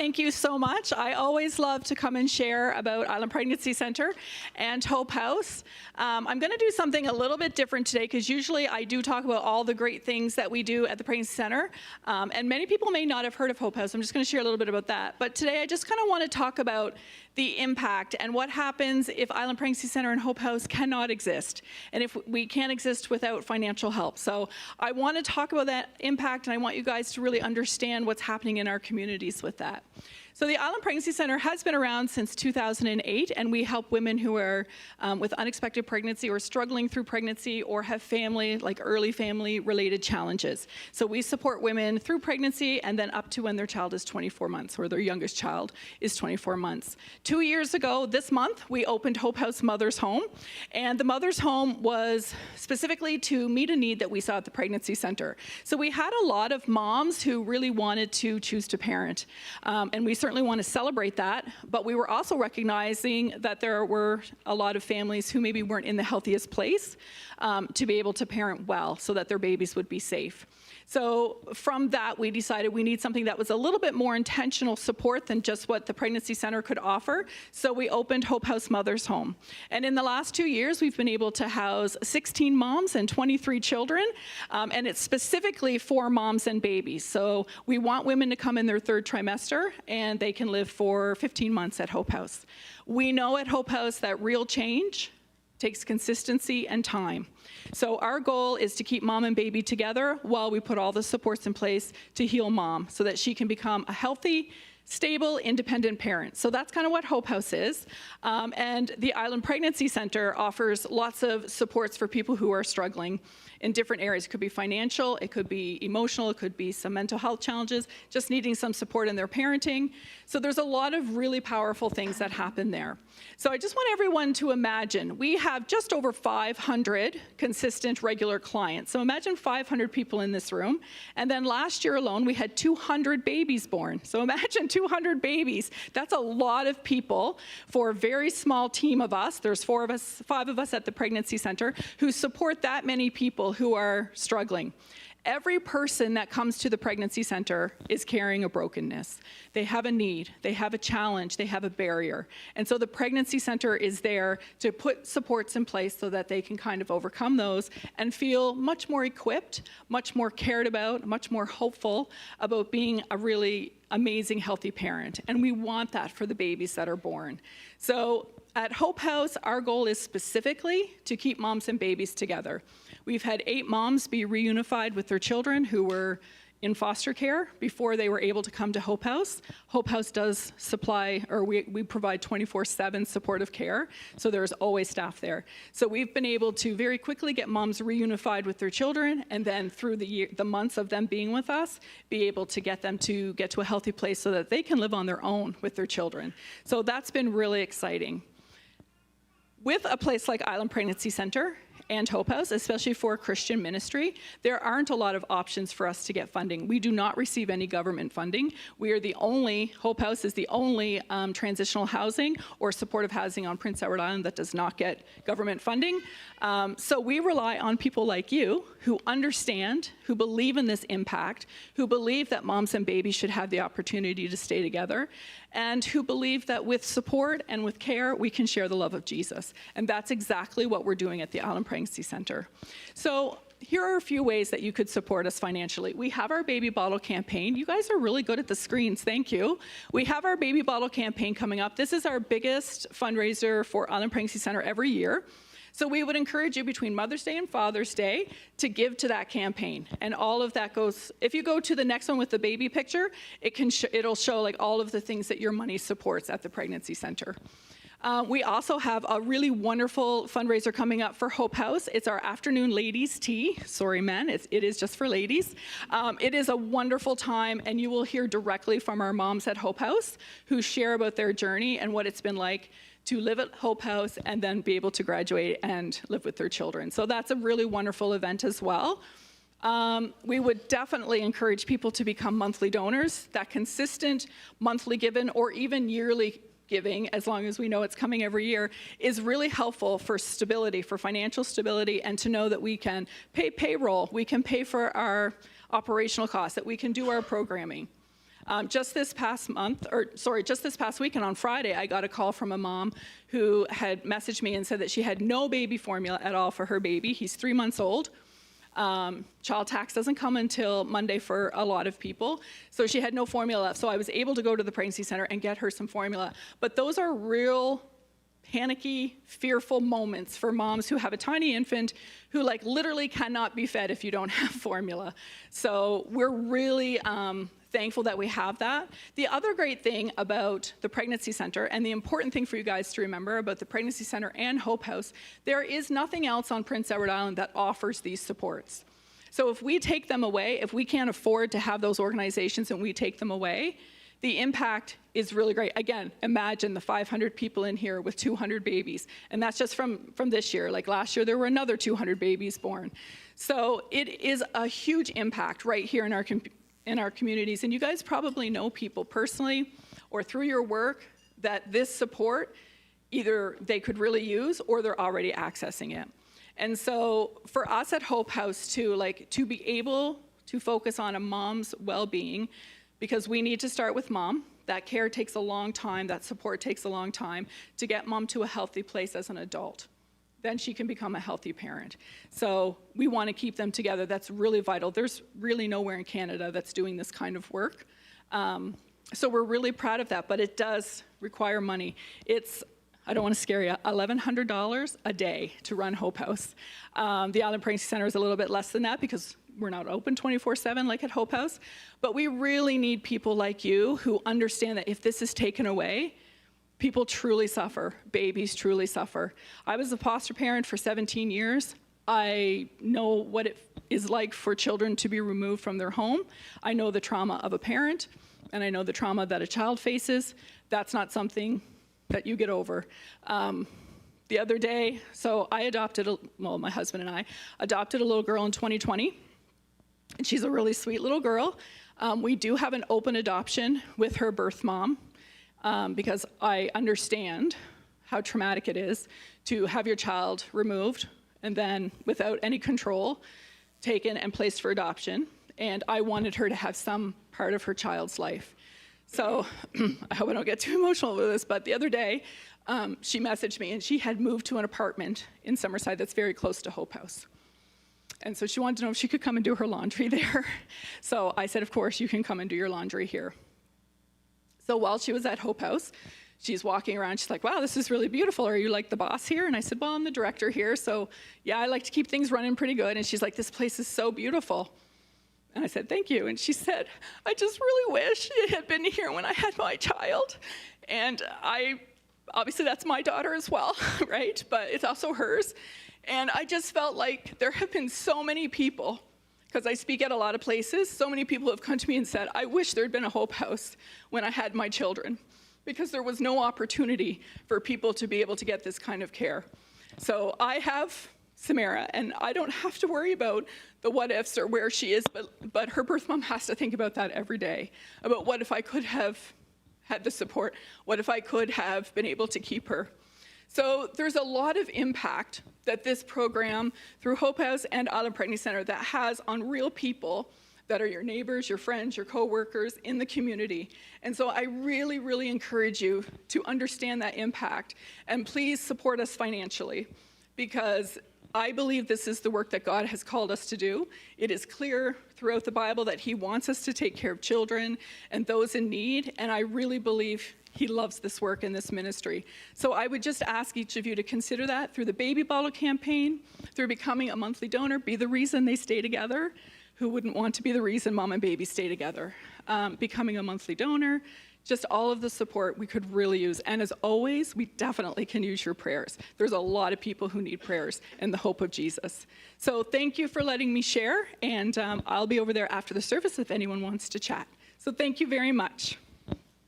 Thank you so much. I always love to come and share about Island Pregnancy Center and Hope House. I'm going to do something a little bit different today because usually I do talk about all the great things that we do at the Pregnancy Center. And many people may not have heard of Hope House. I'm just going to share a little bit about that. But today I just kind of want to talk about the impact and what happens if Island Pregnancy Center and Hope House cannot exist, and if we can't exist without financial help. So I want to talk about that impact, and I want you guys to really understand what's happening in our communities with that. So the Island Pregnancy Center has been around since 2008, and we help women who are with unexpected pregnancy or struggling through pregnancy or have family, like early family-related challenges. So we support women through pregnancy and then up to when their child is 24 months or their youngest child is 24 months. 2 years ago this month, we opened Hope House Mother's Home, and the Mother's Home was specifically to meet a need that we saw at the Pregnancy Center. So we had a lot of moms who really wanted to choose to parent, and we certainly want to celebrate that, but we were also recognizing that there were a lot of families who maybe weren't in the healthiest place to be able to parent well so that their babies would be safe. So from that, we decided we need something that was a little bit more intentional support than just what the Pregnancy Center could offer. So we opened Hope House Mother's Home. And in the last 2 years, we've been able to house 16 moms and 23 children. And it's specifically for moms and babies. So we want women to come in their third trimester, and they can live for 15 months at Hope House. We know at Hope House that real change takes consistency and time. So our goal is to keep mom and baby together while we put all the supports in place to heal mom so that she can become a healthy, stable, independent parent. So that's kind of what Hope House is. And the Island Pregnancy Center offers lots of supports for people who are struggling in different areas. It could be financial, it could be emotional, it could be some mental health challenges, just needing some support in their parenting. So there's a lot of really powerful things that happen there. So I just want everyone to imagine, we have just over 500 consistent regular clients. So imagine 500 people in this room. And then last year alone, we had 200 babies born. So imagine 200 babies. That's a lot of people for a very small team of us. There's 5 of us at the Pregnancy Center who support that many people who are struggling. Every person that comes to the Pregnancy Center is carrying a brokenness. They have a need, they have a challenge, they have a barrier. And so the Pregnancy Center is there to put supports in place so that they can kind of overcome those and feel much more equipped, much more cared about, much more hopeful about being a really amazing, healthy parent. And we want that for the babies that are born. So at Hope House, our goal is specifically to keep moms and babies together. We've had 8 moms be reunified with their children who were in foster care before they were able to come to Hope House. Hope House does supply, or we provide 24/7 supportive care, so there's always staff there. So we've been able to very quickly get moms reunified with their children, and then through the months of them being with us, be able to get them to get to a healthy place so that they can live on their own with their children. So that's been really exciting. With a place like Island Pregnancy Center and Hope House, especially for Christian ministry, there aren't a lot of options for us to get funding. We do not receive any government funding. We are the only, Hope House is the only transitional housing or supportive housing on Prince Edward Island that does not get government funding. So we rely on people like you who understand, who believe in this impact, who believe that moms and babies should have the opportunity to stay together, and who believe that with support and with care, we can share the love of Jesus. And that's exactly what we're doing at the Island Pregnancy Center. So here are a few ways that you could support us financially. We have our baby bottle campaign. You guys are really good at the screens, thank you. We have our baby bottle campaign coming up. This is our biggest fundraiser for Island Pregnancy Center every year. So we would encourage you between Mother's Day and Father's Day to give to that campaign. And all of that goes, if you go to the next one with the baby picture, it'll show like all of the things that your money supports at the Pregnancy Center. We also have a really wonderful fundraiser coming up for Hope House. It's our afternoon ladies' tea. Sorry, men, it is just for ladies. It is a wonderful time, and you will hear directly from our moms at Hope House who share about their journey and what it's been like to live at Hope House and then be able to graduate and live with their children. So that's a really wonderful event as well. We would definitely encourage people to become monthly donors. That consistent monthly given or even yearly giving, as long as we know it's coming every year, is really helpful for stability, for financial stability, and to know that we can pay payroll, we can pay for our operational costs, that we can do our programming. Just this past weekend on Friday, I got a call from a mom who had messaged me and said that she had no baby formula at all for her baby. He's 3 months old. Child tax doesn't come until Monday for a lot of people, so she had no formula left. So I was able to go to the pregnancy center and get her some formula. But those are real panicky, fearful moments for moms who have a tiny infant who like literally cannot be fed if you don't have formula. So we're really thankful that we have that. The other great thing about the pregnancy center, and the important thing for you guys to remember about the pregnancy center and Hope House, there is nothing else on Prince Edward Island that offers these supports. So if we take them away, if we can't afford to have those organizations and we take them away, the impact is really great. Again, imagine the 500 people in here with 200 babies. And that's just from this year. Like last year, there were another 200 babies born. So it is a huge impact right here in our communities. And you guys probably know people personally or through your work that this support, either they could really use or they're already accessing it. And so for us at Hope House too, like to be able to focus on a mom's well-being, because we need to start with mom. That care takes a long time, that support takes a long time to get mom to a healthy place as an adult. Then she can become a healthy parent. So we want to keep them together. That's really vital. There's really nowhere in Canada that's doing this kind of work. So we're really proud of that, but it does require money. It's, I don't want to scare you, $1,100 a day to run Hope House. The Island Pregnancy Center is a little bit less than that because we're not open 24/7 like at Hope House, but we really need people like you who understand that if this is taken away, people truly suffer, babies truly suffer. I was a foster parent for 17 years. I know what it is like for children to be removed from their home. I know the trauma of a parent, and I know the trauma that a child faces. That's not something that you get over. The other day, so I adopted, my husband and I adopted a little girl in 2020. And she's a really sweet little girl. We do have an open adoption with her birth mom because I understand how traumatic it is to have your child removed and then without any control taken and placed for adoption. And I wanted her to have some part of her child's life. So I hope I don't get too emotional with this, but the other day she messaged me and she had moved to an apartment in Summerside that's very close to Hope House. And so she wanted to know if she could come and do her laundry there. So I said, of course, you can come and do your laundry here. So while she was at Hope House, she's walking around, she's like, wow, this is really beautiful. Are you like the boss here? And I said, well, I'm the director here. So yeah, I like to keep things running pretty good. And she's like, this place is so beautiful. And I said, thank you. And she said, I just really wish it had been here when I had my child. And obviously that's my daughter as well, right? But it's also hers. And I just felt like there have been so many people, because I speak at a lot of places, so many people have come to me and said, I wish there'd been a Hope House when I had my children, because there was no opportunity for people to be able to get this kind of care. So I have Samara, and I don't have to worry about the what ifs or where she is, but her birth mom has to think about that every day, about what if I could have had the support, what if I could have been able to keep her. So there's a lot of impact that this program through Hope House and Island Pregnancy Center that has on real people that are your neighbors, your friends, your co-workers in the community. And so I really, really encourage you to understand that impact and please support us financially, because I believe this is the work that God has called us to do. It is clear throughout the Bible that He wants us to take care of children and those in need, and I really believe He loves this work and this ministry. So I would just ask each of you to consider that through the baby bottle campaign, through becoming a monthly donor, be the reason they stay together. Who wouldn't want to be the reason mom and baby stay together? Becoming a monthly donor, just all of the support we could really use. And as always, we definitely can use your prayers. There's a lot of people who need prayers and the hope of Jesus. So thank you for letting me share, and I'll be over there after the service if anyone wants to chat. So thank you very much.